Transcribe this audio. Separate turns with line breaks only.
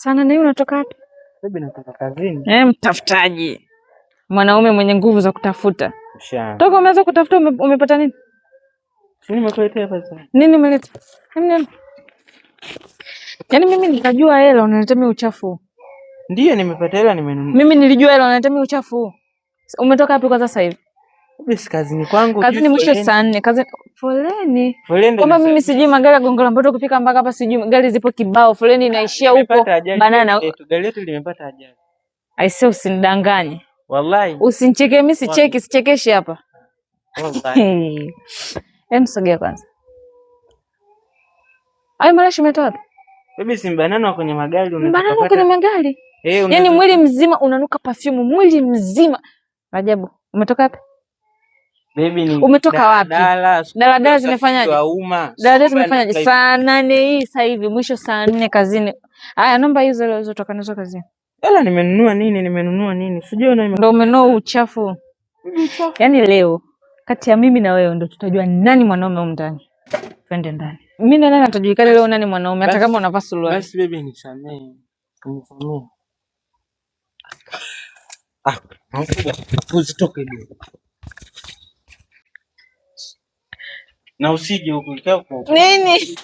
Sana na unatoka wapi?
Baby natoka kazini.
Mtafutaji. Mwanaume mwenye nguvu za kutafuta. Toka umeanza kutafuta umepata nini?
Nimekuletea pesa.
Nini umeleta? Yaani mimi nikajua hela unaletea mimi uchafu.
Ndiyo nimepata hela nimenunua.
Mimi nilijua hela unaletea mimi uchafu. Umetoka wapi kwa sasa hivi?
Basi kazini kwangu.
Kazini mwisho saa 4. Kazi foleni. Kama mimi sijui magari ya Gongo la Mboto kufika mpaka hapa sijui gari zipo kibao. Foleni inaishia huko. Banana.
Gari letu limepata ajali.
Aisee usinidanganye.
Wallahi.
Usinicheke mimi sichekeshi hapa. Wallahi. Sogea kwanza. Ai marashi umetoa wapi?
Baby si banana kwenye magari
unataka. Banana kwenye magari? Yaani mwili mzima unanuka perfume, mwili mzima. Rajabu, umetoka wapi?
Baby ni
umetoka wapi? Daladala zimefanyaje? Daladala zimefanyaje? Saa 8 hii sasa hivi mwisho saa 4 kazini. Haya namba hizo zilizotoka nazo kazini.
Hela nimenunua nini? Sijui
ndio umenunua uchafu. Yaani leo kati ya mimi na wewe ndio tutajua nani mwanaume huko ndani. Twende ndani. Mimi na nani atajulikana leo nani mwanaume hata kama unavaa suruali.
Basi baby nisamee. Usitoke leo. Na usije huko.
Nini?